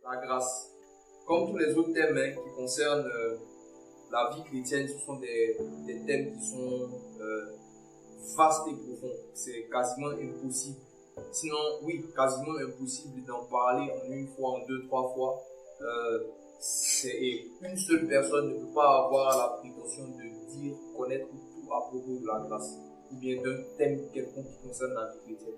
La grâce. Comme tous les autres thèmes qui concernent la vie chrétienne, ce sont des thèmes qui sont vastes et profonds. C'est quasiment impossible. Sinon, oui, quasiment impossible d'en parler en une fois, en deux, trois fois. Et une seule personne ne peut pas avoir la précaution de dire, connaître tout à propos de la grâce ou bien d'un thème quelconque qui concerne la vie chrétienne.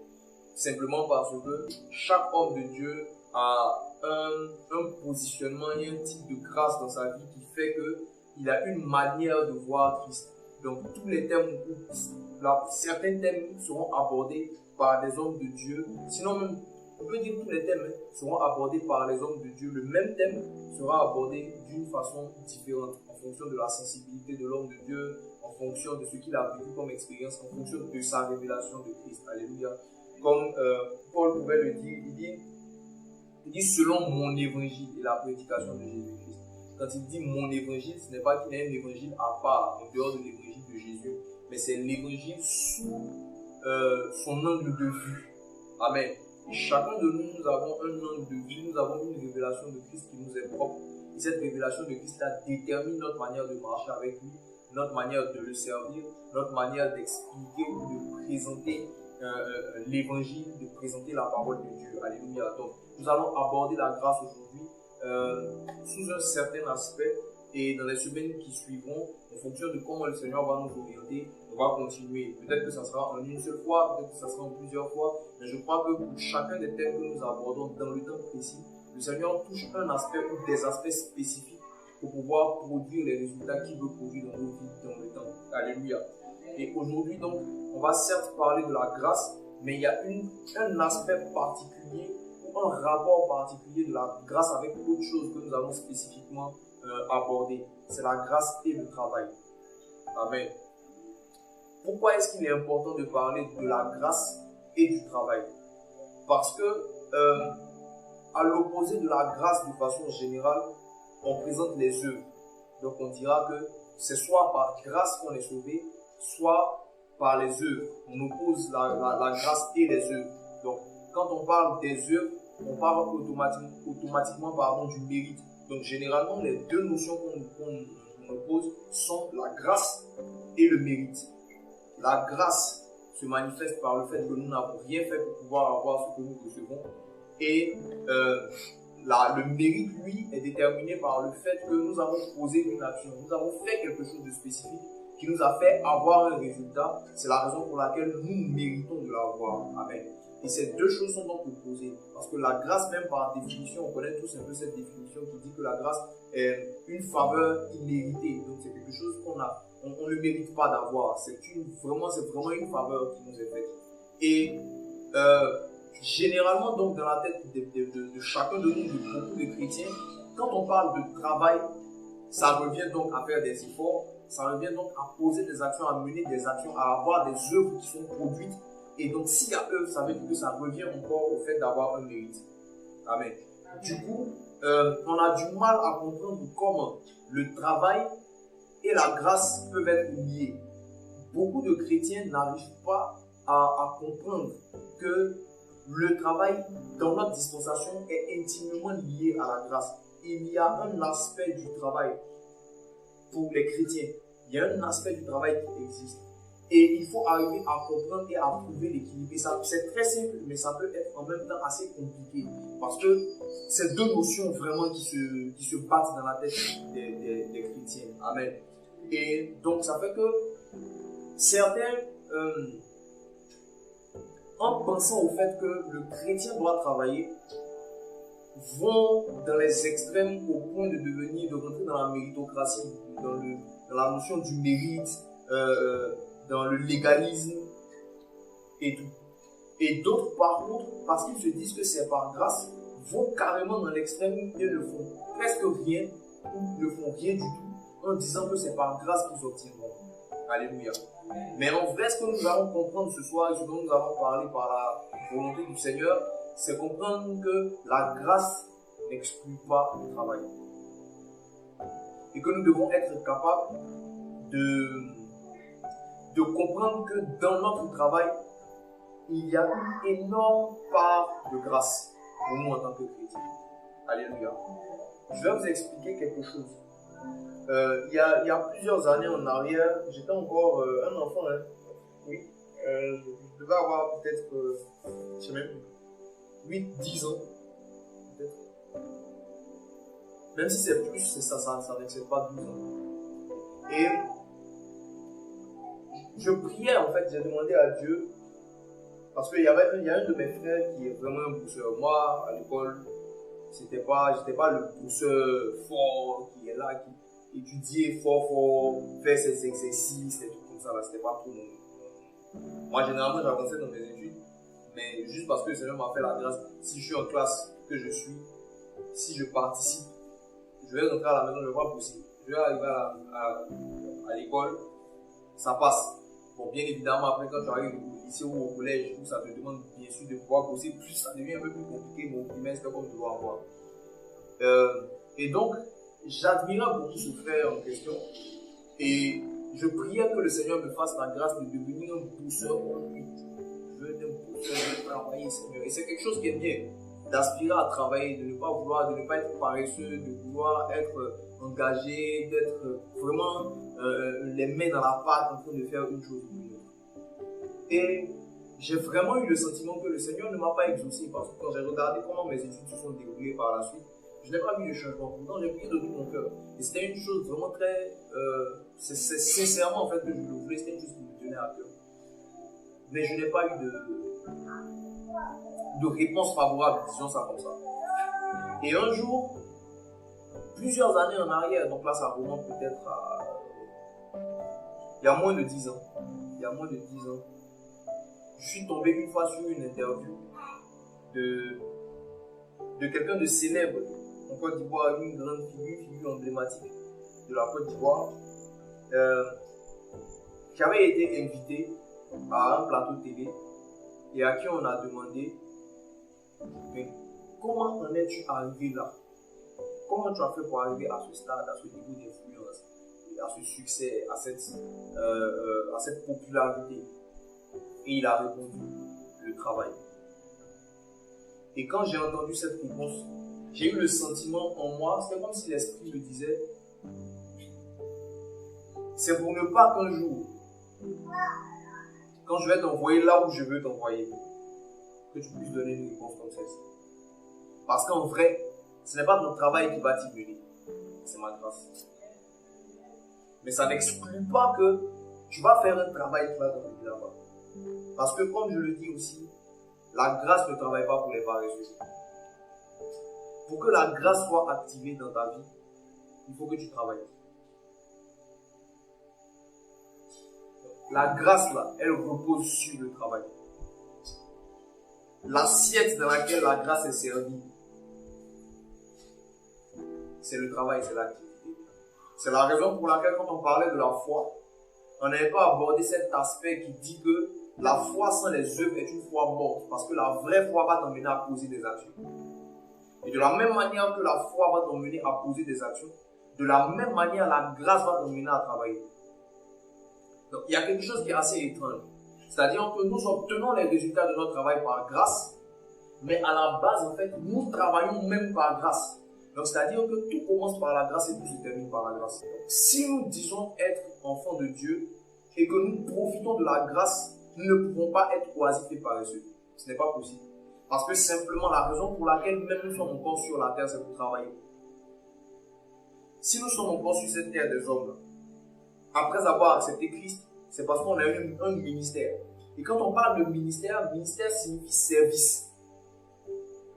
Simplement parce que chaque homme de Dieu a un positionnement et un type de grâce dans sa vie qui fait qu'il a une manière de voir Christ. Donc tous les thèmes, certains thèmes seront abordés par des hommes de Dieu. Sinon même, on peut dire que tous les thèmes seront abordés par les hommes de Dieu. Le même thème sera abordé d'une façon différente en fonction de la sensibilité de l'homme de Dieu, en fonction de ce qu'il a vécu comme expérience, en fonction de sa révélation de Christ. Alléluia. Comme Paul pouvait le dire, il dit selon mon évangile et la prédication de Jésus-Christ. Quand il dit mon évangile, ce n'est pas qu'il y a un évangile à part, en dehors de l'évangile de Jésus, mais c'est l'évangile sous son angle de vue. Amen. Chacun de nous, nous avons un angle de vue, nous avons une révélation de Christ qui nous est propre. Et cette révélation de Christ-là détermine notre manière de marcher avec lui, notre manière de le servir, notre manière d'expliquer ou de présenter l'évangile, de présenter la parole de Dieu. Alléluia. Donc, nous allons aborder la grâce aujourd'hui sous un certain aspect, et dans les semaines qui suivront, en fonction de comment le Seigneur va nous orienter, on va continuer. Peut-être que ça sera en une seule fois, peut-être que ça sera en plusieurs fois, mais je crois que pour chacun des thèmes que nous abordons dans le temps précis, le Seigneur touche un aspect ou des aspects spécifiques pour pouvoir produire les résultats qu'il veut produire dans nos vies dans le temps. Alléluia. Et aujourd'hui, donc, on va certes parler de la grâce, mais il y a un aspect particulier ou un rapport particulier de la grâce avec autre chose que nous allons spécifiquement aborder. C'est la grâce et le travail. Amen. Pourquoi est-ce qu'il est important de parler de la grâce et du travail? Parce que, à l'opposé de la grâce de façon générale, on présente les œuvres. Donc on dira que c'est soit par grâce qu'on est sauvé, soit par les œuvres. On oppose la grâce et les œuvres. Donc quand on parle des œuvres, on parle automatiquement du mérite. Donc généralement, les deux notions qu'on oppose sont la grâce et le mérite. La grâce se manifeste par le fait que nous n'avons rien fait pour pouvoir avoir ce que nous recevons. Et le mérite, lui, est déterminé par le fait que nous avons posé une action. Nous avons fait quelque chose de spécifique qui nous a fait avoir un résultat. C'est la raison pour laquelle nous méritons de l'avoir. Amen. Et ces deux choses sont donc opposées. Parce que la grâce, même par définition, on connaît tous un peu cette définition qui dit que la grâce est une faveur imméritée. Donc c'est quelque chose qu'on a. On ne mérite pas d'avoir. C'est vraiment une faveur qui nous est faite. Et généralement, donc, dans la tête de chacun de nous, de beaucoup de chrétiens, quand on parle de travail, ça revient donc à faire des efforts, ça revient donc à poser des actions, à mener des actions, à avoir des œuvres qui sont produites. Et donc, s'il y a œuvre, ça veut dire que ça revient encore au fait d'avoir un mérite. Amen. Du coup, on a du mal à comprendre comment le travail et la grâce peuvent être liés. Beaucoup de chrétiens n'arrivent pas à comprendre que le travail dans notre dispensation est intimement lié à la grâce. Il y a un aspect du travail pour les chrétiens. Il y a un aspect du travail qui existe. Et il faut arriver à comprendre et à trouver l'équilibre. Et ça, c'est très simple, mais ça peut être en même temps assez compliqué. Parce que c'est deux notions vraiment qui se battent dans la tête des chrétiens. Amen. Et donc, ça fait que certains, en pensant au fait que le chrétien doit travailler, vont dans les extrêmes au point de rentrer dans la méritocratie, dans la notion du mérite, dans le légalisme et tout. Et d'autres, par contre, parce qu'ils se disent que c'est par grâce, vont carrément dans l'extrême et ne font presque rien ou ne font rien du tout en disant que c'est par grâce qu'ils obtiendront. Alléluia. Mais en vrai, ce que nous allons comprendre ce soir et ce dont nous allons parler par la volonté du Seigneur, c'est comprendre que la grâce n'exclut pas le travail. Et que nous devons être capables de comprendre que dans notre travail, il y a une énorme part de grâce pour nous en tant que chrétiens. Alléluia. Je vais vous expliquer quelque chose. Il y a plusieurs années en arrière, j'étais encore un enfant. Hein. Oui. Je devais avoir peut-être, je sais même, 8-10 ans. Peut-être. Même si c'est plus, ça n'excède pas 12 ans. Et je priais en fait, j'ai demandé à Dieu, parce qu'il y a un de mes frères qui est vraiment un pousseur. Moi, à l'école, j'étais pas le pousseur fort qui est là, qui étudiait fort, fait ses exercices, des trucs comme ça, là, c'était pas trop mon. Moi, généralement, j'avançais dans mes études, mais juste parce que le Seigneur m'a fait la grâce, si je suis en classe que je suis, si je participe, je vais rentrer à la maison, je ne vais pas pousser. Je vais arriver à l'école, ça passe. Bon, bien évidemment, après, quand tu arrives au lycée ou au collège, où ça te demande bien sûr de pouvoir bosser, plus ça devient un peu plus compliqué, mais au primaire, c'est comme tu dois avoir. Et donc, j'admirais beaucoup ce frère en question, et je priais que le Seigneur me fasse la grâce de devenir un pousseur en lui. Je veux être un pousseur, je veux travailler, Seigneur. Et c'est quelque chose qui est bien, d'aspirer à travailler, de ne pas être paresseux, de vouloir être engagé, d'être vraiment les mains dans la pâte en train de faire une chose ou une autre. Et j'ai vraiment eu le sentiment que le Seigneur ne m'a pas exaucé, parce que quand j'ai regardé comment mes études se sont déroulées par la suite, je n'ai pas vu de changement. Pourtant, j'ai prié de tout mon cœur. Et c'était une chose vraiment très. C'est sincèrement en fait que je le voulais, c'était une chose qui me tenait à cœur. Mais je n'ai pas eu de réponse favorable, disons ça comme ça. Et un jour, plusieurs années en arrière, donc là ça remonte peut-être à. Il y a moins de 10 ans. Je suis tombé une fois sur une interview de quelqu'un de célèbre en Côte d'Ivoire, une grande figure emblématique de la Côte d'Ivoire, qui avait été invité à un plateau télé et à qui on a demandé, mais comment en es-tu arrivé là? Comment tu as fait pour arriver à ce stade, à ce niveau d'influence, à ce succès, à cette popularité? Et il a répondu, le travail. Et quand j'ai entendu cette réponse, j'ai eu le sentiment en moi, c'était comme si l'esprit me disait, c'est pour ne pas qu'un jour, quand je vais t'envoyer là où je veux t'envoyer, que tu puisses donner une réponse comme celle-ci. Parce qu'en vrai, ce n'est pas ton travail qui va t'y mener, c'est ma grâce. Mais ça n'exclut pas que tu vas faire un travail qui va t'emmener là-bas. Parce que comme je le dis aussi, la grâce ne travaille pas pour les paresseux. Pour que la grâce soit activée dans ta vie, il faut que tu travailles. La grâce là, elle repose sur le travail. L'assiette dans laquelle la grâce est servie, c'est le travail, c'est l'activité. C'est la raison pour laquelle quand on parlait de la foi, on n'avait pas abordé cet aspect qui dit que la foi sans les œuvres est une foi morte, parce que la vraie foi va t'emmener à poser des actions. Et de la même manière que la foi va t'emmener à poser des actions, de la même manière la grâce va t'emmener à travailler. Donc il y a quelque chose qui est assez étrange. C'est-à-dire que nous obtenons les résultats de notre travail par grâce, mais à la base, en fait, nous travaillons même par grâce. Donc c'est-à-dire que tout commence par la grâce et tout se termine par la grâce. Donc, si nous disons être enfants de Dieu et que nous profitons de la grâce, nous ne pouvons pas être oisifs et paresseux. Ce n'est pas possible. Parce que simplement la raison pour laquelle même nous sommes encore sur la terre, c'est pour travailler. Si nous sommes encore sur cette terre des hommes, après avoir accepté Christ, c'est parce qu'on a eu un ministère. Et quand on parle de ministère, ministère signifie service.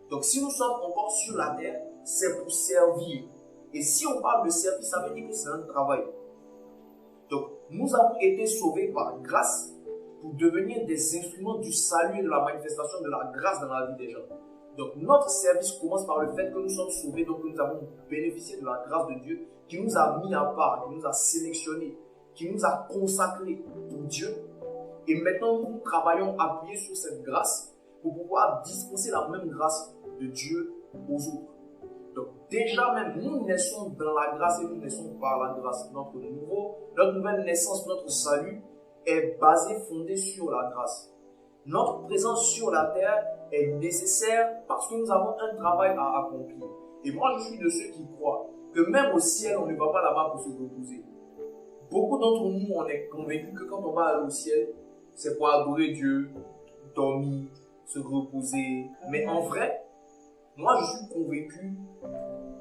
Donc si nous sommes encore sur la terre, c'est pour servir. Et si on parle de service, ça veut dire que c'est un travail. Donc nous avons été sauvés par grâce pour devenir des instruments du salut et de la manifestation de la grâce dans la vie des gens. Donc notre service commence par le fait que nous sommes sauvés, donc nous avons bénéficié de la grâce de Dieu qui nous a mis à part, qui nous a sélectionnés, qui nous a consacrés pour Dieu. Et maintenant nous travaillons appuyés sur cette grâce pour pouvoir dispenser la même grâce de Dieu aux autres. Donc déjà même, nous naissons dans la grâce et nous naissons par la grâce. Notre nouvelle naissance, notre salut est basé, fondé sur la grâce. Notre présence sur la terre est nécessaire parce que nous avons un travail à accomplir. Et moi, je suis de ceux qui croient que même au ciel, on ne va pas là-bas pour se reposer. Beaucoup d'entre nous, on est convaincus que quand on va aller au ciel, c'est pour adorer Dieu, dormir, se reposer. Mais en vrai, moi, je suis convaincu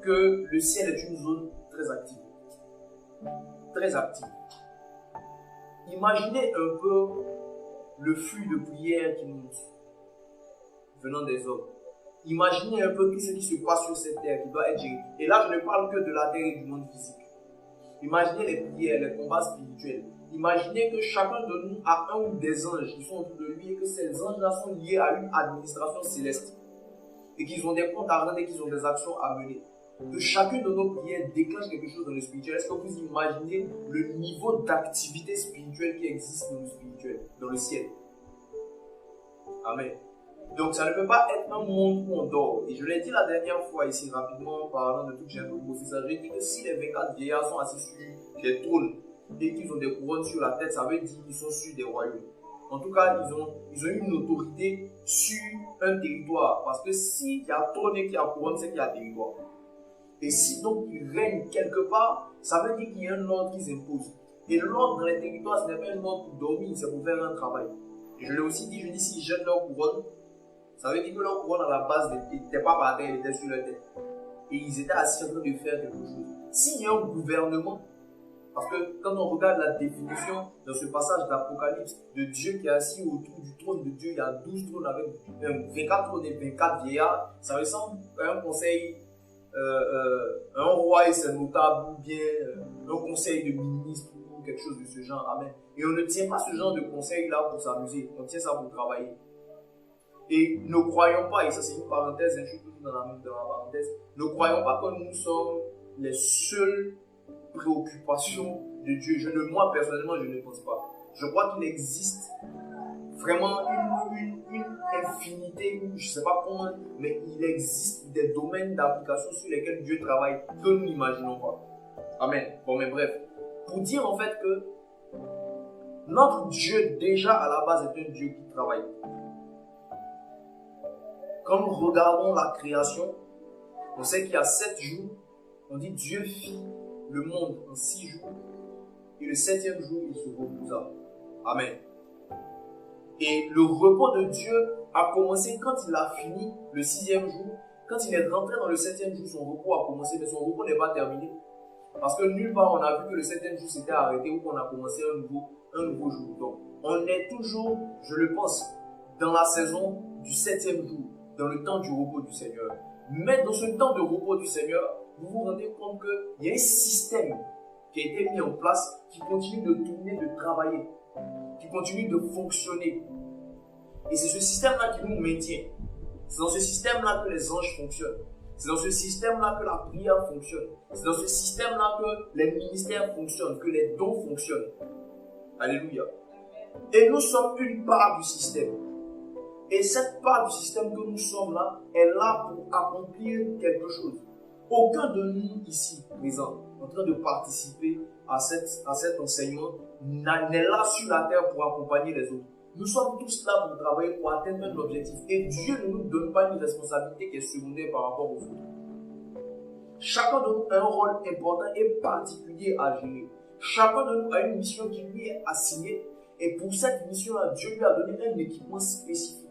que le ciel est une zone très active. Très active. Imaginez un peu le flux de prières qui monte venant des hommes. Imaginez un peu tout ce qui se passe sur cette terre qui doit être géré. Et là, je ne parle que de la terre et du monde physique. Imaginez les prières, les combats spirituels. Imaginez que chacun de nous a un ou des anges qui sont autour de lui et que ces anges-là sont liés à une administration céleste. Et qu'ils ont des comptes à rendre et qu'ils ont des actions à mener. Que chacune de nos prières déclenche quelque chose dans le spirituel. Est-ce que vous imaginez le niveau d'activité spirituelle qui existe dans le spirituel, dans le ciel? Amen. Donc ça ne peut pas être un monde où on dort. Et je l'ai dit la dernière fois ici rapidement en parlant de tout que j'ai proposé ça. J'ai dit que si les 24 vieillards sont assis sur des trônes et qu'ils ont des couronnes sur la tête, ça veut dire qu'ils sont sur des royaumes. En tout cas, ils ont une autorité sur un territoire. Parce que s'il y a trône et qu'il y a couronne, c'est qu'il y a territoire. Et si donc ils règnent quelque part, ça veut dire qu'il y a un ordre qu'ils imposent. Et l'ordre dans les territoires, ce n'est pas un ordre pour dormir, c'est pour faire un travail. Et je l'ai aussi dit, je dis s'ils jettent leur couronne, ça veut dire que leur couronne à la base n'était pas par terre, elle était sur leur tête. Et ils étaient assis en train de faire quelque chose. S'il y a un gouvernement, parce que quand on regarde la définition dans ce passage d'Apocalypse de Dieu qui est assis autour du trône de Dieu, il y a 12 trônes avec 24 trônes et 24 vieillards, ça ressemble à un conseil, un roi et ses notables, ou bien un conseil de ministres ou quelque chose de ce genre. Amen. Et on ne tient pas ce genre de conseil-là pour s'amuser, on tient ça pour travailler. Et ne croyons pas, et ça c'est une parenthèse, je suis toujours dans la parenthèse, ne croyons pas que nous sommes les seules préoccupations de Dieu. Moi personnellement, je ne pense pas. Je crois qu'il existe vraiment une infinité, ou je ne sais pas comment, mais il existe des domaines d'application sur lesquels Dieu travaille que nous n'imaginons pas. Amen. Bon, mais bref, pour dire en fait que notre Dieu déjà à la base est un Dieu qui travaille. Quand nous regardons la création, on sait qu'il y a 7 jours. On dit Dieu fit le monde en 6 jours. Et le 7e jour, il se reposa. Amen. Et le repos de Dieu a commencé quand il a fini le 6e jour. Quand il est rentré dans le 7e jour, son repos a commencé, mais son repos n'est pas terminé. Parce que nulle part on a vu que le 7e jour s'était arrêté ou qu'on a commencé un nouveau jour. Donc, on est toujours, je le pense, dans la saison du 7e jour, dans le temps du repos du Seigneur. Mais dans ce temps de repos du Seigneur, vous vous rendez compte qu'il y a un système qui a été mis en place, qui continue de tourner, de travailler, qui continue de fonctionner. Et c'est ce système-là qui nous maintient. C'est dans ce système-là que les anges fonctionnent. C'est dans ce système-là que la prière fonctionne. C'est dans ce système-là que les ministères fonctionnent, que les dons fonctionnent. Alléluia. Et nous sommes une part du système. Et cette part du système que nous sommes là est là pour accomplir quelque chose. Aucun de nous ici présents, en train de participer à cet enseignement, n'est là sur la terre pour accompagner les autres. Nous sommes tous là pour travailler, pour atteindre un objectif. Et Dieu ne nous donne pas une responsabilité qui est secondaire par rapport aux autres. Chacun de nous a un rôle important et particulier à gérer. Chacun de nous a une mission qui lui est assignée. Et pour cette mission-là, Dieu lui a donné un équipement spécifique.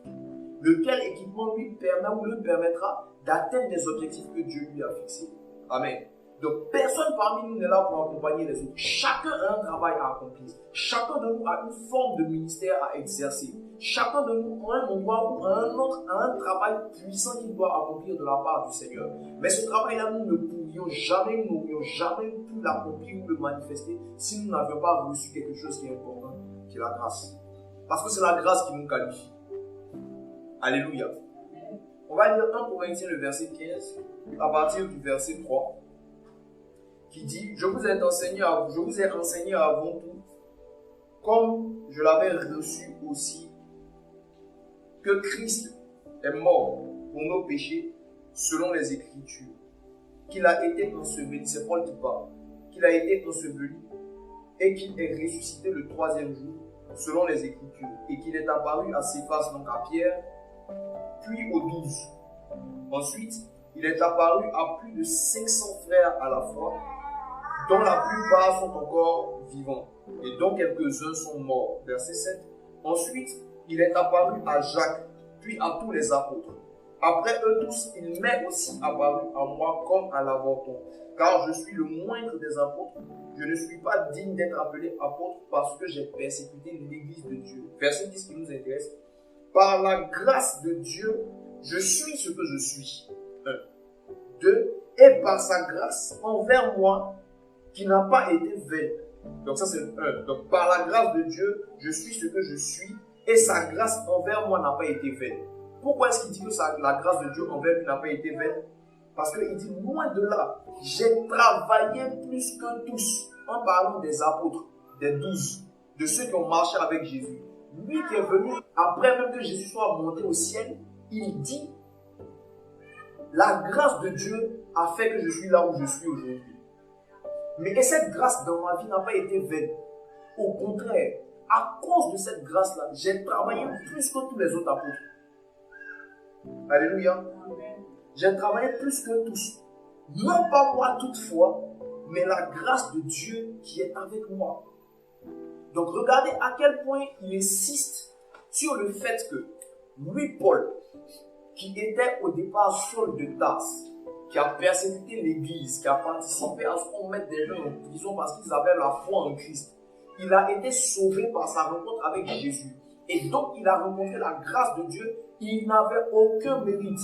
Lequel équipement lui permet ou lui permettra d'atteindre des objectifs que Dieu lui a fixés. Amen. Donc personne parmi nous n'est là pour accompagner les autres. Chacun a un travail à accomplir. Chacun de nous a une forme de ministère à exercer. Chacun de nous a un endroit ou un autre a un travail puissant qu'il doit accomplir de la part du Seigneur. Mais ce travail-là, nous ne pourrions jamais, nous n'aurions jamais pu l'accomplir ou le manifester si nous n'avions pas reçu quelque chose qui est important, qui est la grâce. Parce que c'est la grâce qui nous qualifie. Alléluia. On va lire 1 Corinthiens le verset 15 à partir du verset 3 qui dit: je vous ai enseigné avant tout, comme je l'avais reçu aussi, que Christ est mort pour nos péchés selon les Écritures, qu'il a été enseveli, c'est Paul qui parle, qu'il a été enseveli et qu'il est ressuscité le 3e jour selon les Écritures, et qu'il est apparu à Céphas, donc à Pierre, puis aux 12. Ensuite, il est apparu à plus de 500 frères à la fois, dont la plupart sont encore vivants, et dont quelques-uns sont morts. Verset 7. Ensuite, il est apparu à Jacques, puis à tous les apôtres. Après eux tous, il m'est aussi apparu à moi comme à l'avorton, car je suis le moindre des apôtres. Je ne suis pas digne d'être appelé apôtre parce que j'ai persécuté l'église de Dieu. Verset 10 qui nous intéresse. Par la grâce de Dieu, je suis ce que je suis. 1. 2. Et par sa grâce envers moi, qui n'a pas été vaine. Donc ça c'est le 1. Donc par la grâce de Dieu, je suis ce que je suis, et sa grâce envers moi n'a pas été vaine. Pourquoi est-ce qu'il dit que la grâce de Dieu envers lui n'a pas été vaine? Parce qu'il dit, loin de là, j'ai travaillé plus que tous, en parlant des apôtres, des 12, de ceux qui ont marché avec Jésus. Lui qui est venu, après même que Jésus soit monté au ciel, il dit, la grâce de Dieu a fait que je suis là où je suis aujourd'hui. Mais cette grâce dans ma vie n'a pas été vaine. Au contraire, à cause de cette grâce-là, j'ai travaillé plus que tous les autres apôtres. Alléluia. J'ai travaillé plus que tous. Non pas moi toutefois, mais la grâce de Dieu qui est avec moi. Donc regardez à quel point il insiste sur le fait que lui, Paul, qui était au départ Saul de Tarse, qui a persécuté l'église, qui a participé à ce qu'on mette des gens en prison parce qu'ils avaient la foi en Christ, il a été sauvé par sa rencontre avec Jésus. Et donc il a rencontré la grâce de Dieu. Il n'avait aucun mérite.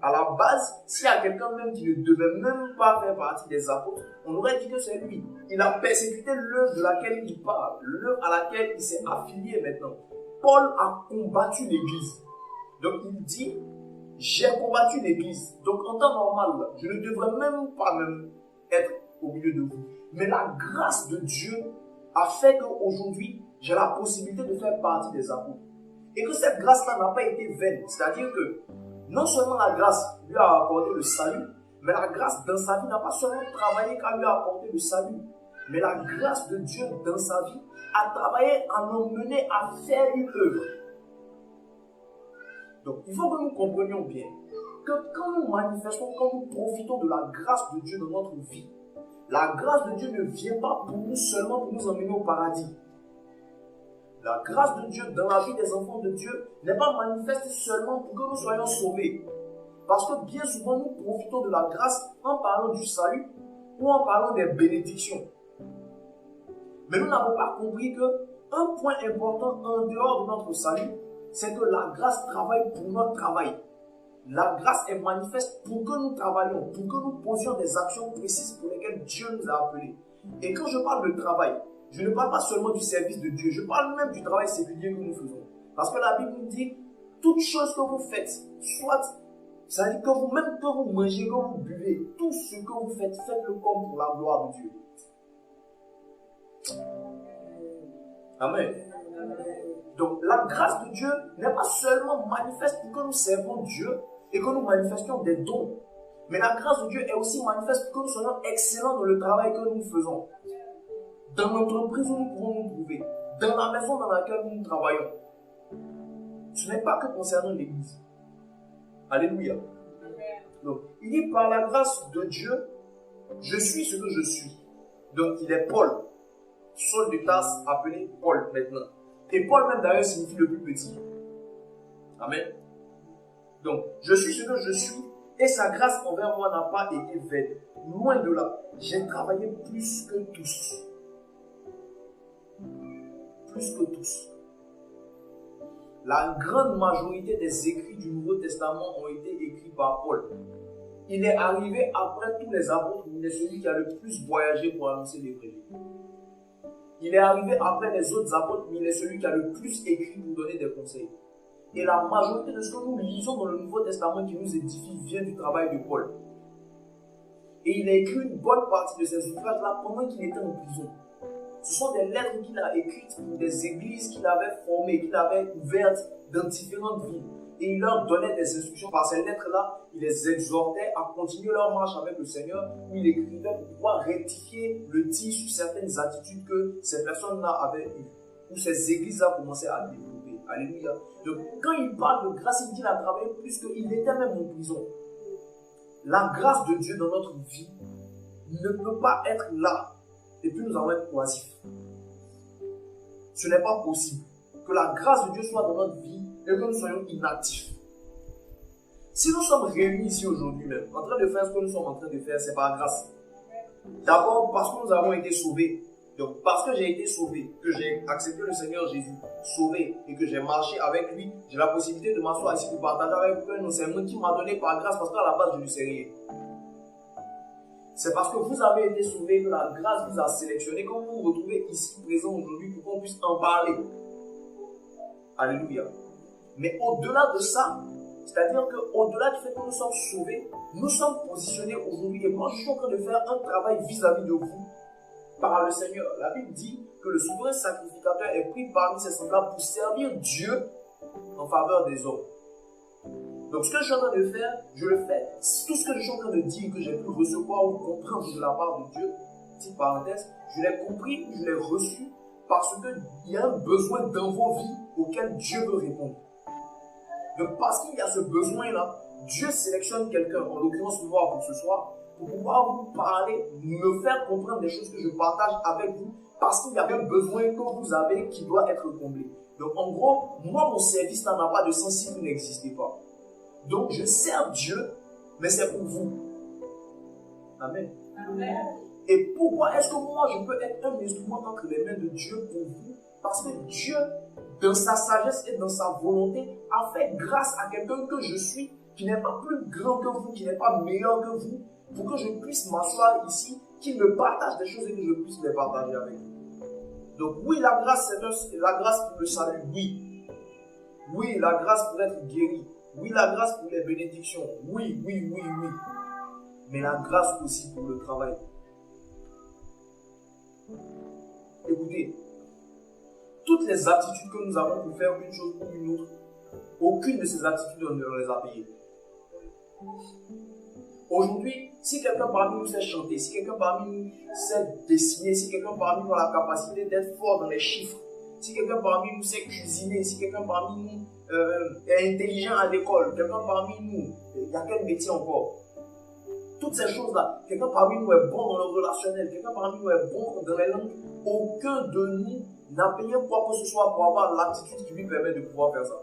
À la base, s'il y a quelqu'un même qui ne devait même pas faire partie des apôtres, on aurait dit que c'est lui. Il a persécuté l'œuvre de laquelle il parle, l'œuvre à laquelle il s'est affilié maintenant. Paul a combattu l'église. Donc il dit, j'ai combattu l'église. Donc en temps normal, je ne devrais même pas être au milieu de vous. Mais la grâce de Dieu a fait qu'aujourd'hui, j'ai la possibilité de faire partie des apôtres. Et que cette grâce-là n'a pas été vaine. C'est-à-dire que non seulement la grâce lui a apporté le salut, mais la grâce dans sa vie n'a pas seulement travaillé qu'à lui apporter le salut, mais la grâce de Dieu dans sa vie a travaillé à nous mener à faire une œuvre. Donc il faut que nous comprenions bien que quand nous manifestons, quand nous profitons de la grâce de Dieu dans notre vie, la grâce de Dieu ne vient pas pour nous seulement pour nous emmener au paradis. La grâce de Dieu dans la vie des enfants de Dieu n'est pas manifeste seulement pour que nous soyons sauvés. Parce que bien souvent, nous profitons de la grâce en parlant du salut ou en parlant des bénédictions. Mais nous n'avons pas compris qu'un point important en dehors de notre salut, c'est que la grâce travaille pour notre travail. La grâce est manifeste pour que nous travaillions, pour que nous posions des actions précises pour lesquelles Dieu nous a appelés. Et quand je parle de travail, je ne parle pas seulement du service de Dieu, je parle même du travail séculier que nous faisons. Parce que la Bible nous dit, toute chose que vous faites, soit, ça dit que vous, même que vous mangez, que vous buvez, tout ce que vous faites, faites-le comme pour la gloire de Dieu. Amen. Donc la grâce de Dieu n'est pas seulement manifeste pour que nous servons Dieu et que nous manifestions des dons. Mais la grâce de Dieu est aussi manifeste pour que nous soyons excellents dans le travail que nous faisons. Dans l'entreprise où nous pouvons nous trouver, dans la maison dans laquelle nous travaillons. Ce n'est pas que concernant l'église. Alléluia. Donc, il dit par la grâce de Dieu, je suis ce que je suis. Donc, il est Paul. Saul de Tarse appelé Paul maintenant. Et Paul même d'ailleurs signifie le plus petit. Amen. Donc, je suis ce que je suis et sa grâce envers moi n'a pas été vaine. Loin de là, j'ai travaillé plus que tous. Plus que tous. La grande majorité des écrits du Nouveau Testament ont été écrits par Paul. Il est arrivé après tous les apôtres, il est celui qui a le plus voyagé pour annoncer l'évangile. Il est arrivé après les autres apôtres, mais il est celui qui a le plus écrit pour donner des conseils. Et la majorité de ce que nous lisons dans le Nouveau Testament qui nous édifie vient du travail de Paul. Et il a écrit une bonne partie de ces ouvrages-là pendant qu'il était en prison. Ce sont des lettres qu'il a écrites pour des églises qu'il avait formées, qu'il avait ouvertes dans différentes villes. Et il leur donnait des instructions. Par ces lettres-là, il les exhortait à continuer leur marche avec le Seigneur, où il écrivait pour pouvoir rectifier le tir sur certaines attitudes que ces personnes-là avaient eues, où ces églises-là commençaient à développer. Alléluia. Donc, quand il parle de grâce, il dit qu'il a travaillé plus qu'il était même en prison. la grâce de Dieu dans notre vie ne peut pas être là et puis nous allons être oisifs. Ce n'est pas possible que la grâce de Dieu soit dans notre vie et que nous soyons inactifs. Si nous sommes réunis ici aujourd'hui même, en train de faire ce que nous sommes en train de faire, c'est par grâce. D'abord parce que nous avons été sauvés. Donc parce que j'ai été sauvé, que j'ai accepté le Seigneur Jésus, sauvé et que j'ai marché avec lui, j'ai la possibilité de m'asseoir ici pour partager avec vous un enseignement qui m'a donné par grâce parce qu'à la base je ne sais rien. C'est parce que vous avez été sauvés que la grâce vous a sélectionné, comme vous vous retrouvez ici présent aujourd'hui pour qu'on puisse en parler. Alléluia. Mais au-delà de ça, c'est-à-dire qu'au-delà du fait que nous sommes sauvés, nous sommes positionnés aujourd'hui. Et moi, je suis en train de faire un travail vis-à-vis de vous par le Seigneur. La Bible dit que le souverain sacrificateur est pris parmi ses semblables pour servir Dieu en faveur des hommes. Donc, ce que je suis en train de faire, je le fais. Tout ce que je suis en train de dire, que j'ai pu recevoir ou comprendre de la part de Dieu, petite parenthèse, je l'ai compris, je l'ai reçu parce qu'il y a un besoin dans vos vies auquel Dieu veut répondre. Donc, parce qu'il y a ce besoin-là, Dieu sélectionne quelqu'un, en l'occurrence moi pour ce soir, pour pouvoir vous parler, me faire comprendre des choses que je partage avec vous, parce qu'il y a un besoin que vous avez qui doit être comblé. Donc, en gros, moi, mon service là n'a pas de sens si vous n'existez pas. Donc, je sers Dieu, mais c'est pour vous. Amen. Amen. Et pourquoi est-ce que moi, je peux être un instrument entre les mains de Dieu pour vous? Parce que Dieu, dans sa sagesse et dans sa volonté, a fait grâce à quelqu'un que je suis, qui n'est pas plus grand que vous, qui n'est pas meilleur que vous, pour que je puisse m'asseoir ici, qu'il me partage des choses et que je puisse les partager avec vous. Donc oui, la grâce, c'est la grâce pour le salut, oui. Oui, la grâce pour être guéri. Oui, la grâce pour les bénédictions. Oui, oui, oui, oui. Mais la grâce aussi pour le travail. Écoutez, toutes les aptitudes que nous avons pour faire une chose ou une autre, aucune de ces aptitudes, on ne les a payées. Aujourd'hui, si quelqu'un parmi nous sait chanter, si quelqu'un parmi nous sait dessiner, si quelqu'un parmi nous a la capacité d'être fort dans les chiffres, si quelqu'un parmi nous sait cuisiner, si quelqu'un parmi nous est intelligent à l'école, quelqu'un parmi nous, il y a quel métier encore? Toutes ces choses-là, quelqu'un parmi nous est bon dans le relationnel, quelqu'un parmi nous est bon dans les langues, aucun de nous n'a payé quoi que ce soit pour avoir l'aptitude qui lui permet de pouvoir faire ça.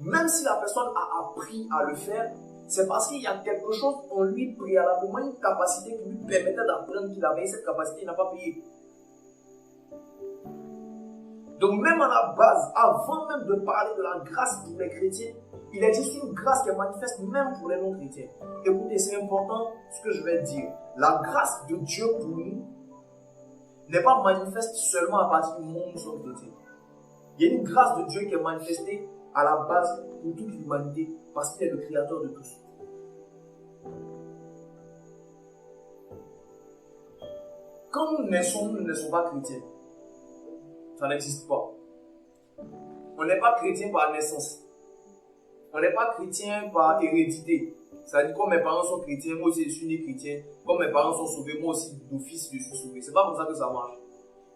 Même si la personne a appris à le faire, c'est parce qu'il y a quelque chose en lui préalablement, une capacité qui lui permettait d'apprendre qu'il avait, et cette capacité, il n'a pas payé. Donc même à la base, avant même de parler de la grâce pour les chrétiens, il existe une grâce qui est manifeste même pour les non-chrétiens. Écoutez, c'est important ce que je vais dire. La grâce de Dieu pour nous n'est pas manifeste seulement à partir du moment où nous sommes chrétiens. Il y a une grâce de Dieu qui est manifestée à la base pour toute l'humanité parce qu'il est le créateur de tous. Quand nous ne naissons pas chrétiens. Ça n'existe pas. On n'est pas chrétien par naissance. On n'est pas chrétien par hérédité. C'est-à-dire, comme mes parents sont chrétiens, moi aussi je suis né chrétien. Comme mes parents sont sauvés, moi aussi d'office je suis sauvé. C'est pas comme ça que ça marche.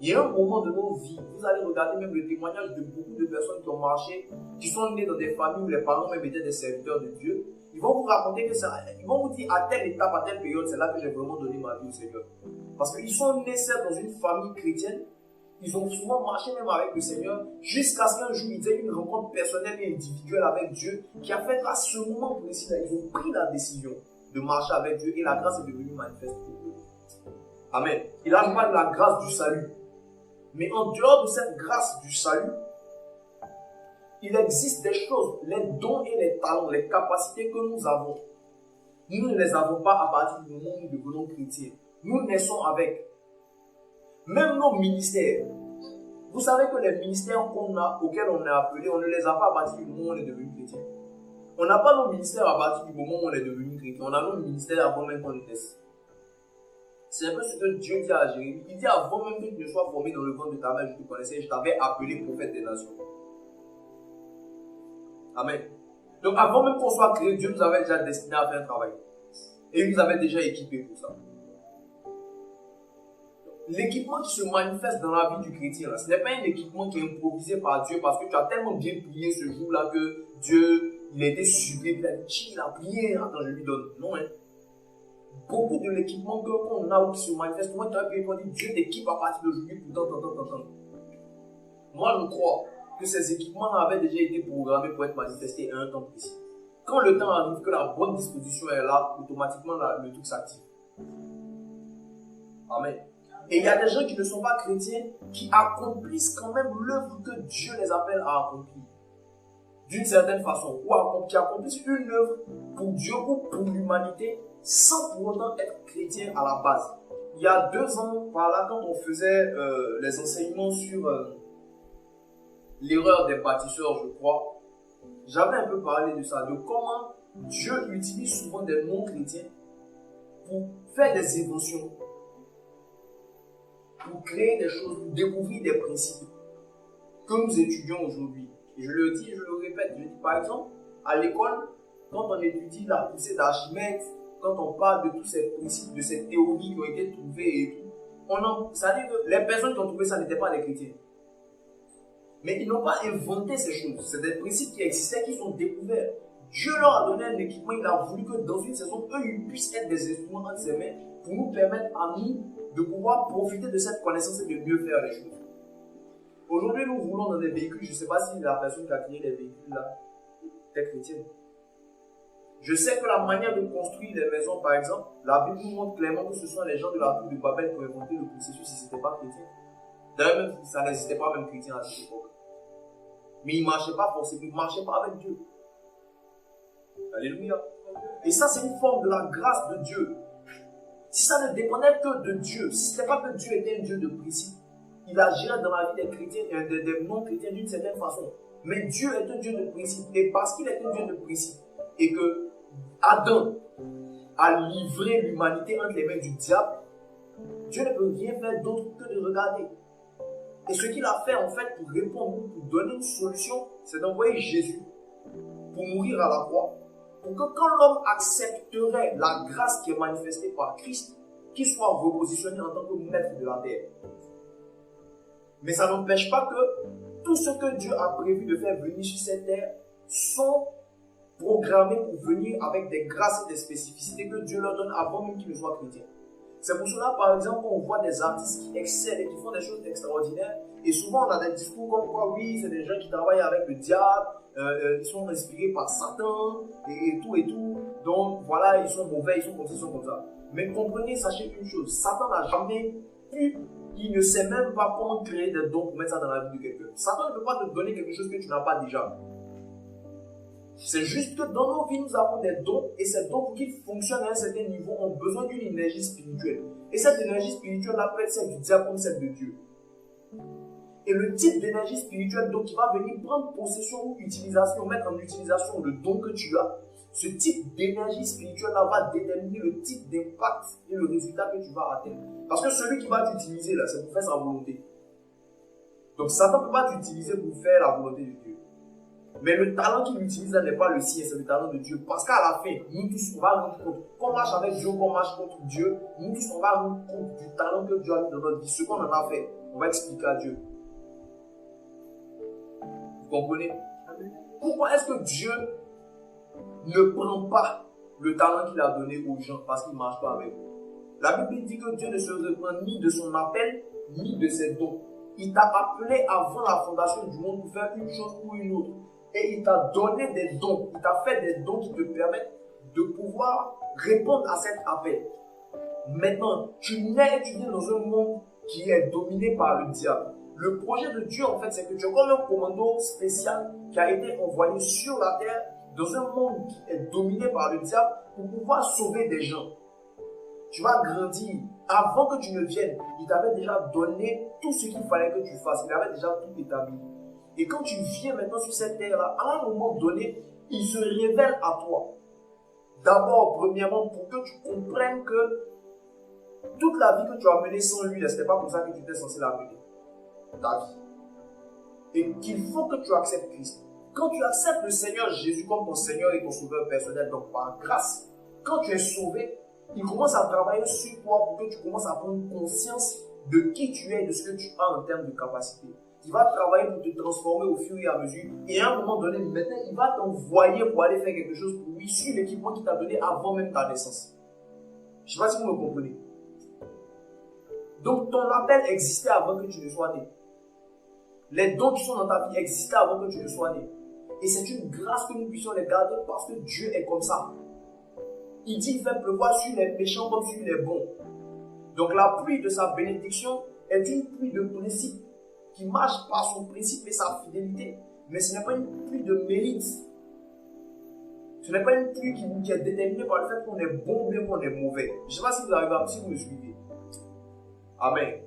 Il y a un moment de nos vies, vous allez regarder même le témoignage de beaucoup de personnes qui ont marché, qui sont nées dans des familles où les parents même étaient des serviteurs de Dieu. Ils vont vous raconter que ça, ils vont vous dire à telle étape, à telle période, c'est là que j'ai vraiment donné ma vie au Seigneur. Parce qu'ils sont nés certes dans une famille chrétienne, ils ont souvent marché même avec le Seigneur, jusqu'à ce qu'un jour ils aient une rencontre personnelle et individuelle avec Dieu, qui a fait qu'à ce moment précis-là, ils ont pris la décision de marcher avec Dieu et la grâce est devenue manifeste pour eux. Amen. Il a parlé de la grâce du salut. Mais en dehors de cette grâce du salut, il existe des choses, les dons et les talents, les capacités que nous avons. Nous ne les avons pas à partir du moment où nous devenons chrétiens. Nous naissons avec. Même nos ministères. Vous savez que les ministères auxquels on est appelé, on ne les a pas à partir du moment où on est devenu chrétien. On n'a pas nos ministères à partir du moment où on est devenu chrétien. On a nos ministères avant même qu'on naisse. C'est un peu ce que Dieu dit à Jérémie. Il dit avant même que tu ne sois formé dans le ventre de ta mère, je te connaissais, je t'avais appelé prophète des nations. Amen. Donc avant même qu'on soit créé, Dieu nous avait déjà destiné à faire un travail. Et il nous avait déjà équipés pour ça. L'équipement qui se manifeste dans la vie du chrétien, là, ce n'est pas un équipement qui est improvisé par Dieu parce que tu as tellement bien prié ce jour-là que Dieu, il a été sublime, il a dit, il a prié, attends, je lui donne. Non, hein. Beaucoup de l'équipement qu'on a ou qui se manifeste, moi, tu as pu dire, Dieu t'équipe à partir d'aujourd'hui pour tant. Moi, je crois que ces équipements avaient déjà été programmés pour être manifestés à un temps précis. Quand le temps arrive, que la bonne disposition est là, automatiquement, le truc s'active. Amen. Et il y a des gens qui ne sont pas chrétiens, qui accomplissent quand même l'œuvre que Dieu les appelle à accomplir. D'une certaine façon, ou qui accomplissent une œuvre pour Dieu ou pour l'humanité, sans pour autant être chrétien à la base. Il y a 2 ans, par là, quand on faisait les enseignements sur l'erreur des bâtisseurs, je crois, j'avais un peu parlé de ça, de comment Dieu utilise souvent des non-chrétiens pour faire des émotions, pour créer des choses, pour découvrir des principes que nous étudions aujourd'hui. Et je le dis, je le répète, je dis par exemple, à l'école, quand on étudie la poussée d'Archimède, quand on parle de tous ces principes, de ces théories qui ont été trouvées et tout, ça veut dire que les personnes qui ont trouvé ça n'étaient pas des chrétiens. Mais ils n'ont pas inventé ces choses. C'est des principes qui existaient, qui sont découverts. Dieu leur a donné un équipement, il a voulu que dans une saison, eux, ils puissent être des instruments entre ses mains pour nous permettre à nous de pouvoir profiter de cette connaissance et de mieux faire les choses. Aujourd'hui, nous roulons dans des véhicules, je ne sais pas si la personne qui a créé les véhicules là est chrétienne. Je sais que la manière de construire les maisons, par exemple, la Bible nous montre clairement que ce sont les gens de la tour de Babel qui ont inventé le processus si ce n'était pas chrétien. D'ailleurs, même ça n'existait pas même chrétien à cette époque. Mais ils ne marchaient pas forcément, ils ne marchaient pas avec Dieu. Alléluia. Et ça, c'est une forme de la grâce de Dieu. Si ça ne dépendait que de Dieu, si ce n'était pas que Dieu était un Dieu de principe, il agirait dans la vie des chrétiens et des non-chrétiens d'une certaine façon. Mais Dieu est un Dieu de principe. Et parce qu'il est un Dieu de principe, et que Adam a livré l'humanité entre les mains du diable, Dieu ne peut rien faire d'autre que de regarder. Et ce qu'il a fait en fait pour répondre, pour donner une solution, c'est d'envoyer Jésus pour mourir à la croix. Pour que quand l'homme accepterait la grâce qui est manifestée par Christ, qu'il soit repositionné en tant que maître de la terre. Mais ça n'empêche pas que tout ce que Dieu a prévu de faire venir sur cette terre sont programmés pour venir avec des grâces et des spécificités que Dieu leur donne avant même qu'ils ne soient chrétiens. C'est pour cela, par exemple, qu'on voit des artistes qui excellent et qui font des choses extraordinaires. Et souvent, on a des discours comme quoi, oui, c'est des gens qui travaillent avec le diable, ils sont inspirés par Satan, et tout. Donc, voilà, ils sont mauvais, ils sont comme ça, ils sont comme ça. Mais comprenez, sachez une chose, Satan n'a jamais pu, il ne sait même pas comment créer des dons pour mettre ça dans la vie de quelqu'un. Satan ne peut pas te donner quelque chose que tu n'as pas déjà. C'est juste que dans nos vies, nous avons des dons, et ces dons, pour qu'ils fonctionnent à un certain niveau, ont besoin d'une énergie spirituelle. Et cette énergie spirituelle peut être celle du diable comme celle de Dieu. Et le type d'énergie spirituelle donc, qui va venir prendre possession ou utilisation, mettre en utilisation le don que tu as, ce type d'énergie spirituelle-là va déterminer le type d'impact et le résultat que tu vas atteindre. Parce que celui qui va t'utiliser, là, c'est pour faire sa volonté. Donc Satan ne peut pas t'utiliser pour faire la volonté de Dieu. Mais le talent qu'il utilise là n'est pas le sien, c'est le talent de Dieu. Parce qu'à la fin, nous tous, on va rendre compte. Qu'on marche avec Dieu, qu'on marche contre Dieu, nous tous, on va rendre compte du talent que Dieu a mis dans notre vie. Ce qu'on en a fait, on va expliquer à Dieu. Vous comprenez? Pourquoi est-ce que Dieu ne prend pas le talent qu'il a donné aux gens parce qu'il ne marche pas avec eux? La Bible dit que Dieu ne se reprend ni de son appel, ni de ses dons. Il t'a appelé avant la fondation du monde pour faire une chose ou une autre. Et il t'a donné des dons, il t'a fait des dons qui te permettent de pouvoir répondre à cet appel. Maintenant, tu nais et tu viens dans un monde qui est dominé par le diable. Le projet de Dieu, en fait, c'est que tu es comme un commando spécial qui a été envoyé sur la terre dans un monde qui est dominé par le diable pour pouvoir sauver des gens. Tu vas grandir. Avant que tu ne viennes, il t'avait déjà donné tout ce qu'il fallait que tu fasses. Il avait déjà tout établi. Et quand tu viens maintenant sur cette terre-là, à un moment donné, il se révèle à toi. D'abord, premièrement, pour que tu comprennes que toute la vie que tu as menée sans lui, ce n'était pas pour ça que tu étais censé la mener. Ta vie. Et qu'il faut que tu acceptes Christ. Quand tu acceptes le Seigneur Jésus comme ton Seigneur et ton Sauveur personnel, donc par grâce, quand tu es sauvé, il commence à travailler sur toi pour que tu commences à prendre conscience de qui tu es et de ce que tu as en termes de capacité. qui va travailler pour te transformer au fur et à mesure. Et à un moment donné, maintenant, il va t'envoyer pour aller faire quelque chose pour lui sur l'équipement qu'il t'a donné avant même ta naissance. Je ne sais pas si vous me comprenez. Donc, ton appel existait avant que tu ne sois né. Les dons qui sont dans ta vie existaient avant que tu ne sois né. Et c'est une grâce que nous puissions les garder parce que Dieu est comme ça. Il dit qu'il fait pleuvoir sur les méchants comme sur les bons. Donc la pluie de sa bénédiction est une pluie de principe qui marche par son principe et sa fidélité. Mais ce n'est pas une pluie de mérite. Ce n'est pas une pluie qui est déterminée par le fait qu'on est bon ou bien qu'on est mauvais. Je ne sais pas si vous arrivez à si vous me suivez. Amen.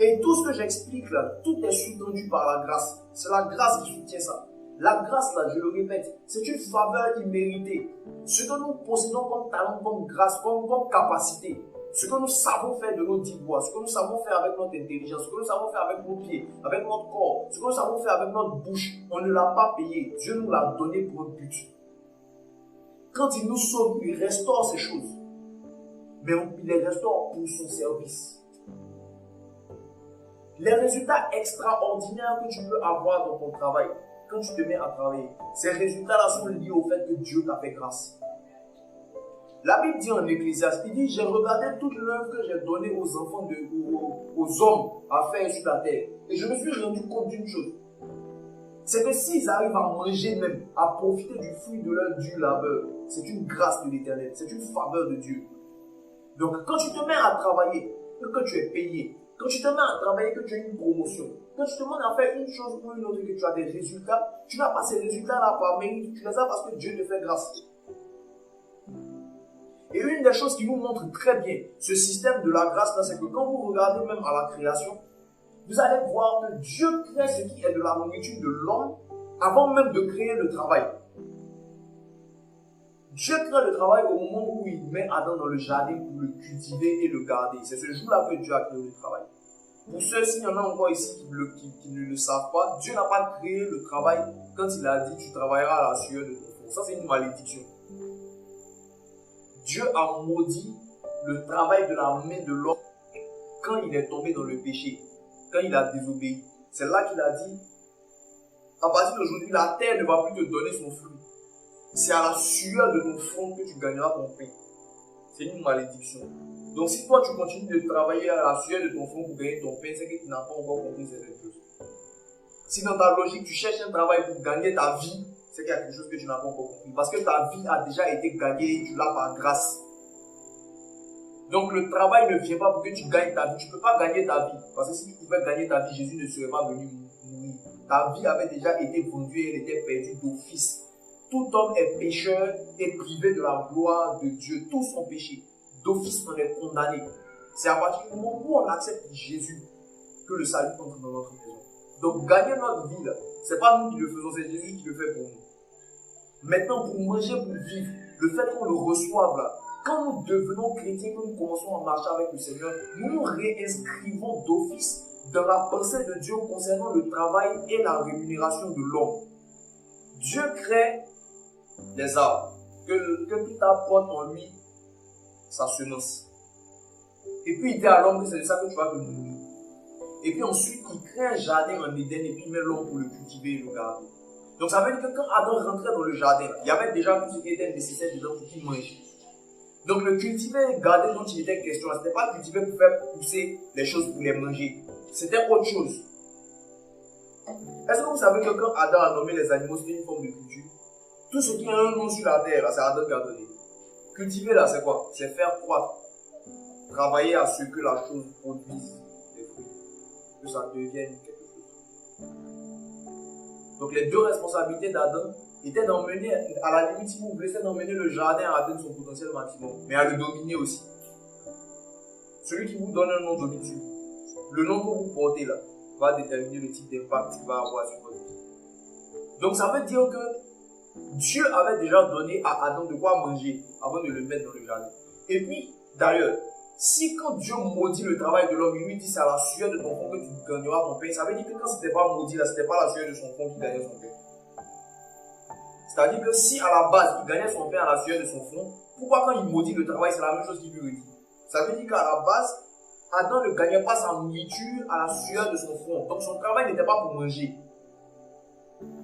Et tout ce que j'explique là, tout est sous-tendu par la grâce. C'est la grâce qui soutient ça. La grâce là, je le répète, c'est une faveur imméritée. Ce que nous possédons comme talent, comme grâce, comme capacité, ce que nous savons faire de nos 10 doigts, ce que nous savons faire avec notre intelligence, ce que nous savons faire avec nos pieds, avec notre corps, ce que nous savons faire avec notre bouche, on ne l'a pas payé. Dieu nous l'a donné pour un but. Quand il nous sauve, il restaure ces choses. Mais il les restaure pour son service. Les résultats extraordinaires que tu peux avoir dans ton travail, quand tu te mets à travailler, ces résultats-là sont liés au fait que Dieu t'a fait grâce. La Bible dit en Ecclésiaste, il dit, j'ai regardé toute l'œuvre que j'ai donnée aux enfants, aux hommes à faire sur la terre. Et je me suis rendu compte d'une chose. C'est que s'ils arrivent à manger même, à profiter du fruit de leur dur labeur, c'est une grâce de l'Éternel, c'est une faveur de Dieu. Donc quand tu te mets à travailler, que tu es payé, quand tu te mets à travailler, que tu as une promotion, quand tu te demandes à faire une chose ou une autre et que tu as des résultats, tu n'as pas ces résultats-là par mérite, tu les as parce que Dieu te fait grâce. Et une des choses qui nous montre très bien ce système de la grâce, c'est que quand vous regardez même à la création, vous allez voir que Dieu crée ce qui est de la nourriture de l'homme avant même de créer le travail. Dieu crée le travail au moment où il met Adam dans le jardin pour le cultiver et le garder. C'est ce jour-là que Dieu a créé le travail. Pour ceux, s'il y en a encore ici qui ne le savent pas, Dieu n'a pas créé le travail quand il a dit tu travailleras à la sueur de ton front. Ça, c'est une malédiction. Dieu a maudit le travail de la main de l'homme quand il est tombé dans le péché, quand il a désobéi. C'est là qu'il a dit, à partir d'aujourd'hui, la terre ne va plus te donner son fruit. C'est à la sueur de ton front que tu gagneras ton pain. C'est une malédiction. Donc si toi tu continues de travailler à la sueur de ton front pour gagner ton pain, c'est que tu n'as pas encore compris cette chose. Si dans ta logique tu cherches un travail pour gagner ta vie, c'est qu'il y a quelque chose que tu n'as pas encore compris. Parce que ta vie a déjà été gagnée et tu l'as par grâce. Donc le travail ne vient pas pour que tu gagnes ta vie. Tu ne peux pas gagner ta vie. Parce que si tu pouvais gagner ta vie, Jésus ne serait pas venu mourir. Ta vie avait déjà été vendue et elle était perdue d'office. Tout homme est pécheur et privé de la gloire de Dieu. Tous sont péchés. D'office, on est condamné. C'est à partir du moment où on accepte Jésus que le salut entre dans notre maison. Donc gagner notre vie, ce n'est pas nous qui le faisons, c'est Jésus qui le fait pour nous. Maintenant, pour manger, pour vivre, le fait qu'on le reçoive là, quand nous devenons chrétiens, que nous commençons à marcher avec le Seigneur, nous nous réinscrivons d'office dans la pensée de Dieu concernant le travail et la rémunération de l'homme. Dieu crée des arbres, que tout apporte en lui sa semence. Et puis il dit à l'homme que c'est de ça que tu vas te nourrir. Et puis ensuite, il crée un jardin en Éden et puis il met l'homme pour le cultiver et le garder. Donc ça veut dire que quand Adam rentrait dans le jardin, il y avait déjà tout ce qui était nécessaire dedans pour qu'il mange. Donc le cultiver et garder dont il était question, ce n'était pas cultiver pour faire pousser les choses pour les manger. C'était autre chose. Est-ce que vous savez que quand Adam a nommé les animaux, c'était une forme de culture? Tout ce qui a un nom sur la terre, c'est Adam qui a donné. Cultiver là, c'est quoi? C'est faire croître. Travailler à ce que la chose produise des fruits. Que ça devienne quelque chose. Donc les deux responsabilités d'Adam étaient d'emmener, à la limite si vous voulez, c'est d'emmener le jardin à atteindre son potentiel maximum, mais à le dominer aussi. Celui qui vous donne un nom domine sur vous. Le nom que vous portez là va déterminer le type d'impact qu'il va avoir sur votre vie. Donc ça veut dire que Dieu avait déjà donné à Adam de quoi manger avant de le mettre dans le jardin. Et puis, d'ailleurs, si quand Dieu maudit le travail de l'homme, il lui dit c'est à la sueur de ton front que tu gagneras ton pain, ça veut dire que quand c'était pas maudit là, c'était pas la sueur de son front qui gagnait son pain. C'est-à-dire que si à la base il gagnait son pain à la sueur de son front, pourquoi quand il maudit le travail, c'est la même chose qu'il lui dit? Ça veut dire qu'à la base, Adam ne gagnait pas sa nourriture à la sueur de son front. Donc son travail n'était pas pour manger.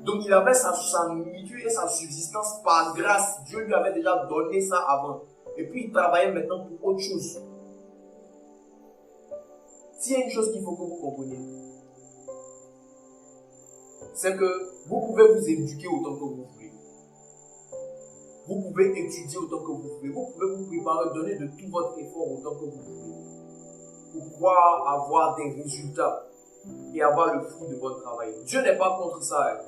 Donc il avait sa nourriture et sa subsistance par grâce. Dieu lui avait déjà donné ça avant. Et puis il travaillait maintenant pour autre chose. S'il y a une chose qu'il faut que vous compreniez, c'est que vous pouvez vous éduquer autant que vous voulez. Vous pouvez étudier autant que vous voulez. Vous pouvez vous préparer, donner de tout votre effort autant que vous voulez. Pour pouvoir avoir des résultats et avoir le fruit de votre travail. Dieu n'est pas contre ça.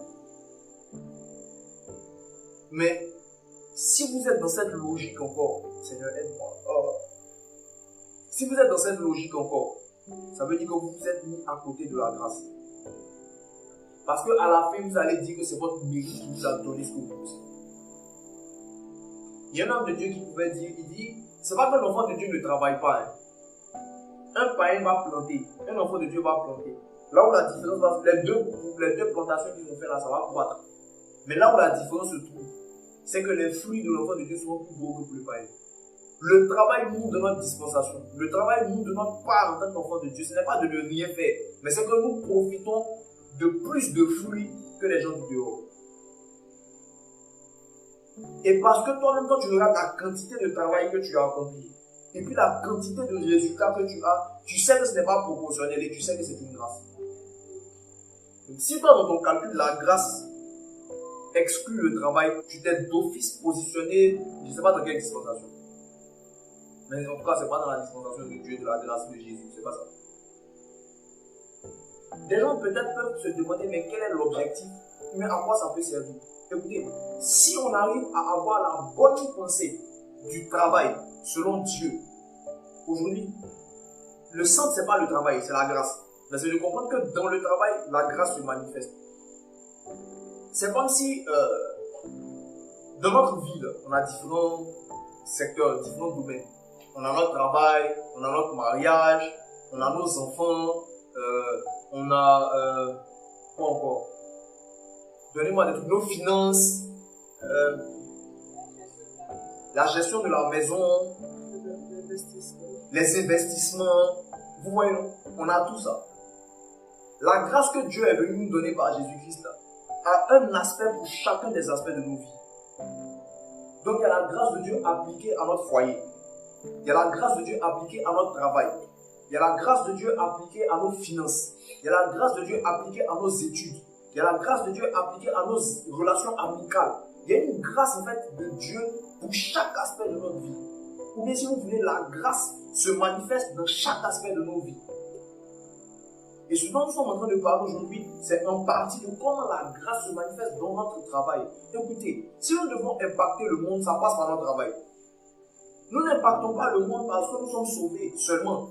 Mais si vous êtes dans cette logique encore, Seigneur, aide-moi. Si vous êtes dans cette logique encore, ça veut dire que vous vous êtes mis à côté de la grâce. Parce qu'à la fin, vous allez dire que c'est votre mérite qui vous a donné ce que vous possédez. Il y a un homme de Dieu qui pouvait dire, il dit, c'est pas que l'enfant de Dieu ne travaille pas. Un païen va planter, un enfant de Dieu va planter. Là où la différence va, les deux plantations qu'ils ont fait là, ça va croître. Mais là où la différence se trouve, c'est que les fruits de l'enfant de Dieu seront plus gros que pour le païen. Le travail, nous, de notre dispensation, le travail, nous, de notre part en tant qu'enfant de Dieu, ce n'est pas de ne rien faire, mais c'est que nous profitons de plus de fruits que les gens du dehors. Et parce que toi-même, quand tu regardes la quantité de travail que tu as accompli, et puis la quantité de résultats que tu as, tu sais que ce n'est pas proportionnel et tu sais que c'est une grâce. Donc, si toi, dans ton calcul, la grâce exclut le travail, tu t'es d'office positionné, je ne sais pas dans quelle dispensation. Mais en tout cas, ce n'est pas dans la dispensation de Dieu, de la grâce de Jésus, c'est pas ça. Des gens peut-être peuvent se demander, mais quel est l'objectif? Mais à quoi ça peut servir? Écoutez, si on arrive à avoir la bonne pensée du travail selon Dieu, aujourd'hui, le centre, ce n'est pas le travail, c'est la grâce. Mais c'est de comprendre que dans le travail, la grâce se manifeste. C'est comme si, dans notre vie, on a différents secteurs, différents domaines. On a notre travail, on a notre mariage, on a nos enfants, on a, quoi encore? Donnez-moi des trucs, nos finances, la gestion de la maison, les investissements. Vous voyez, non? On a tout ça. La grâce que Dieu est venu nous donner par Jésus-Christ a un aspect pour chacun des aspects de nos vies. Donc il y a la grâce de Dieu appliquée à notre foyer. Il y a la grâce de Dieu appliquée à notre travail. Il y a la grâce de Dieu appliquée à nos finances. Il y a la grâce de Dieu appliquée à nos études. Il y a la grâce de Dieu appliquée à nos relations amicales. Il y a une grâce en fait de Dieu pour chaque aspect de notre vie. Ou bien si vous voulez, la grâce se manifeste dans chaque aspect de nos vies. Et ce dont nous sommes en train de parler aujourd'hui, c'est en partie de comment la grâce se manifeste dans notre travail. Écoutez, si nous devons impacter le monde, ça passe par notre travail. Nous n'impactons pas le monde parce que nous sommes sauvés seulement.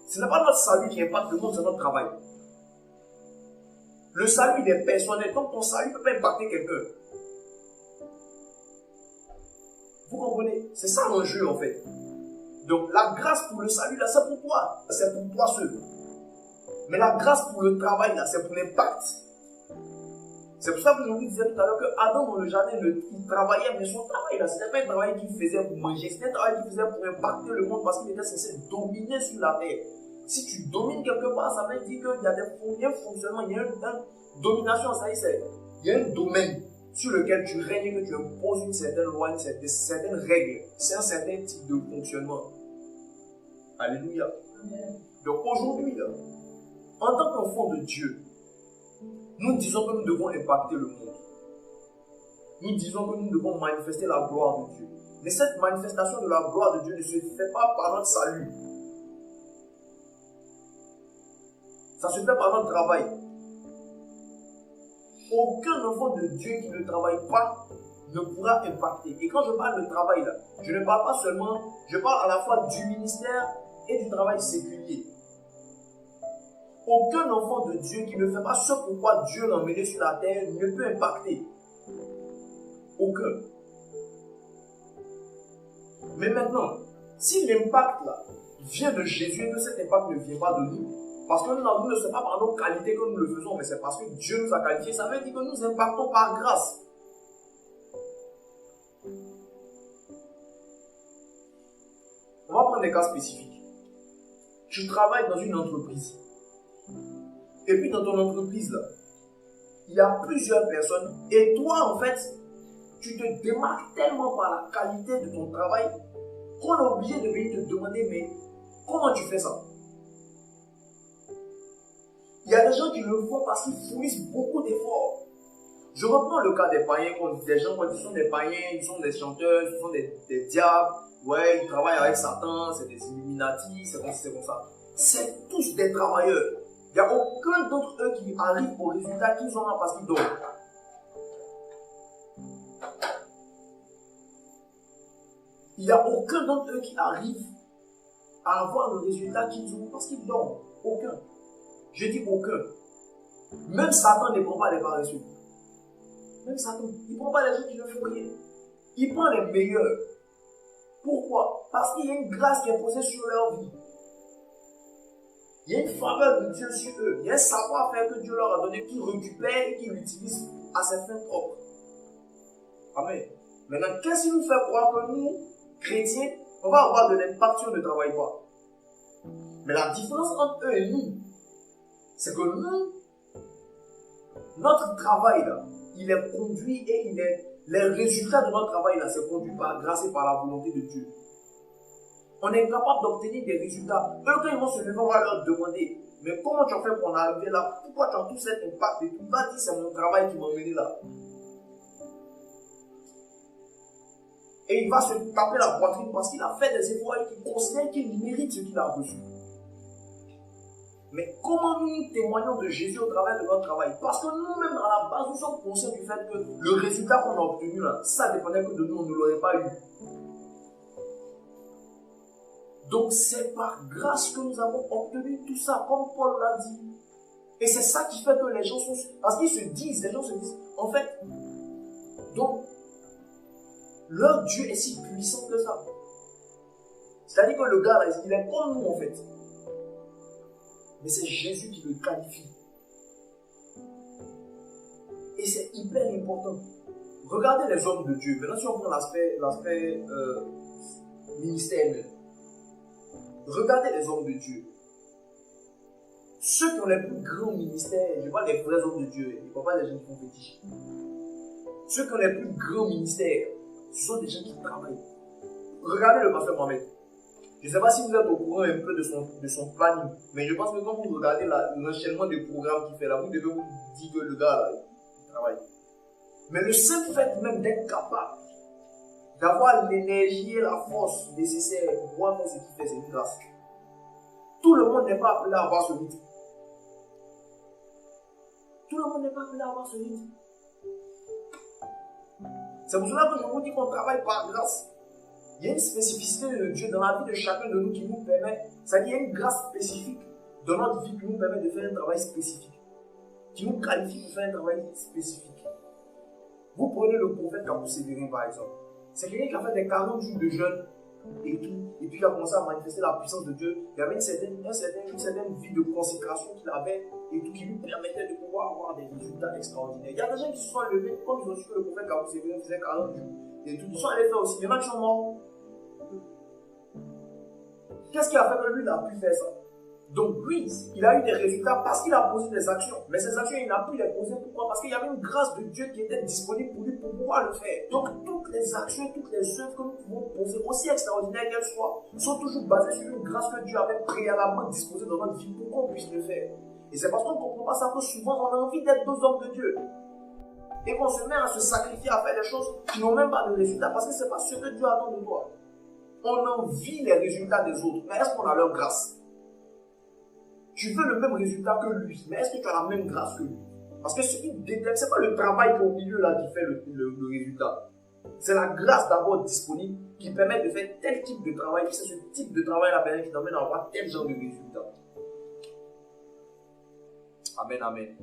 Ce n'est pas notre salut qui impacte le monde, c'est notre travail. Le salut, il est personnel. Donc ton salut ne peut pas impacter quelqu'un. Vous comprenez? C'est ça l'enjeu en fait. Donc la grâce pour le salut, là, c'est pour toi. C'est pour toi seul. Mais la grâce pour le travail, là, c'est pour l'impact. C'est pour ça que je vous disais tout à l'heure que Adam dans le jardin, il travaillait, mais son travail, là, ce n'était pas un travail qu'il faisait pour manger, c'était un travail qu'il faisait pour impacter le monde parce qu'il était censé dominer sur la terre. Si tu domines quelque part, ça veut dire qu'il y a un fonctionnement, il y a une domination, ça y est, il y a un domaine sur lequel tu règnes, que tu imposes une certaine loi, une certaine règle. C'est un certain type de fonctionnement. Alléluia. Donc aujourd'hui, là, en tant qu'enfant de Dieu, nous disons que nous devons impacter le monde. Nous disons que nous devons manifester la gloire de Dieu. Mais cette manifestation de la gloire de Dieu ne se fait pas par notre salut. Ça se fait par notre travail. Aucun enfant de Dieu qui ne travaille pas ne pourra impacter. Et quand je parle de travail là, je ne parle pas seulement, je parle à la fois du ministère et du travail séculier. Aucun enfant de Dieu qui ne fait pas ce pourquoi Dieu l'a emmené sur la terre ne peut impacter. Aucun. Mais maintenant, si l'impact là vient de Jésus et que cet impact ne vient pas de nous, parce que nous ne sommes pas par nos qualités que nous le faisons, mais c'est parce que Dieu nous a qualifiés, ça veut dire que nous impactons par grâce. On va prendre des cas spécifiques. tu travailles dans une entreprise. Et puis dans ton entreprise, là, il y a plusieurs personnes. Et toi, en fait, tu te démarques tellement par la qualité de ton travail qu'on est obligé de venir te demander, mais comment tu fais ça? Il y a des gens qui le font parce qu'ils fournissent beaucoup d'efforts. Je reprends le cas des païens, des gens qui sont des païens, ils sont des chanteurs, ils sont des diables, ouais, ils travaillent avec Satan, c'est des Illuminati, c'est comme ça. C'est tous des travailleurs. Il n'y a aucun d'entre eux qui arrive au résultat qu'ils ont parce qu'ils dorment. Il n'y a aucun d'entre eux qui arrive à avoir le résultat qu'ils ont parce qu'ils dorment. Aucun. Je dis aucun. Même Satan ne prend pas les paresseux. Même Satan, il ne prend pas les gens qui ne font rien. Il prend les meilleurs. Pourquoi? Parce qu'il y a une grâce qui est posée sur leur vie. Il y a une faveur de Dieu sur eux. Il y a un savoir-faire que Dieu leur a donné qu'ils récupèrent et qu'ils utilisent à ses fins propres. Amen. Maintenant, qu'est-ce qui nous fait croire que nous, chrétiens, on va avoir de l'impact si on ne travaille pas? Mais la différence entre eux et nous, c'est que nous, notre travail là, il est conduit et les résultats de notre travail là, c'est conduit par grâce et par la volonté de Dieu. On est capable d'obtenir des résultats. Eux, quand ils vont se lever, on va leur demander, mais comment tu as fait pour en arriver là? Pourquoi tu as tout cet impact? Et tout va dire, c'est mon travail qui m'a mené là. Et il va se taper la poitrine parce qu'il a fait des efforts et qu'il considère qu'il mérite ce qu'il a reçu. Mais comment nous témoignons de Jésus au travers de notre travail? Parce que nous-mêmes, à la base, nous sommes conscients du fait que le résultat qu'on a obtenu là, ça dépendait que de nous, on ne l'aurait pas eu. Donc c'est par grâce que nous avons obtenu tout ça, comme Paul l'a dit. Et c'est ça qui fait que les gens sont... Parce qu'ils se disent, les gens se disent, en fait, donc, leur Dieu est si puissant que ça. C'est-à-dire que le gars, là, il est comme nous, en fait. Mais c'est Jésus qui le qualifie. Et c'est hyper important. Regardez les hommes de Dieu. Maintenant, si on prend l'aspect ministère même. Regardez les hommes de Dieu. Ceux qui ont les plus grands ministères, je parle des vrais hommes de Dieu, je ne parle pas des gens qui font fétiche. Ceux qui ont les plus grands ministères, ce sont des gens qui travaillent. Regardez le pasteur Mohamed. Je ne sais pas si vous êtes au courant un peu de son planning, mais je pense que quand vous regardez l'enchaînement des programmes qu'il fait là, vous devez vous dire que le gars là, il travaille. Mais le simple fait même d'être capable d'avoir l'énergie et la force nécessaire pour pouvoir faire ce qu'il fait, c'est une grâce. Tout le monde n'est pas appelé à avoir ce rythme. Tout le monde n'est pas appelé à avoir ce rythme. C'est pour cela que je vous dis qu'on travaille par grâce. Il y a une spécificité de Dieu dans la vie de chacun de nous qui nous permet, c'est-à-dire il y a une grâce spécifique dans notre vie qui nous permet de faire un travail spécifique, qui nous qualifie pour faire un travail spécifique. Vous prenez le prophète Kabou Sévérin par exemple. C'est quelqu'un qui a fait des 40 jours de jeûne et tout, et puis il a commencé à manifester la puissance de Dieu. Il y avait une certaine vie de consécration qu'il avait et tout, qui lui permettait de pouvoir avoir des résultats extraordinaires. Il y a des gens qui se sont levés, comme ils ont su que le prophète Kabou Sévérin faisait 40 jours et tout, ils sont allés faire aussi. Il y en a qui sont morts. Qu'est-ce qui a fait que lui, il a pu faire ça? Donc lui, il a eu des résultats parce qu'il a posé des actions. Mais ces actions, il n'a pu les poser. Pourquoi? Parce qu'il y avait une grâce de Dieu qui était disponible pour lui pour pouvoir le faire. Donc toutes les actions, toutes les œuvres que nous pouvons poser, aussi extraordinaires qu'elles soient, sont toujours basées sur une grâce que Dieu avait préalablement disposée dans notre vie pour qu'on puisse le faire. Et c'est parce qu'on ne comprend pas ça que souvent on a envie d'être deux hommes de Dieu. Et qu'on se met à se sacrifier à faire des choses qui n'ont même pas de résultats parce que ce n'est pas ce que Dieu attend de toi. On envie les résultats des autres, mais est-ce qu'on a leur grâce? Tu veux le même résultat que lui, mais est-ce que tu as la même grâce que lui? Parce que ce qui détermine, ce n'est pas le travail qui est au milieu là qui fait le résultat. C'est la grâce d'abord disponible qui permet de faire tel type de travail. C'est ce type de travail là qui t'amène à avoir tel genre de résultat. Amen, amen.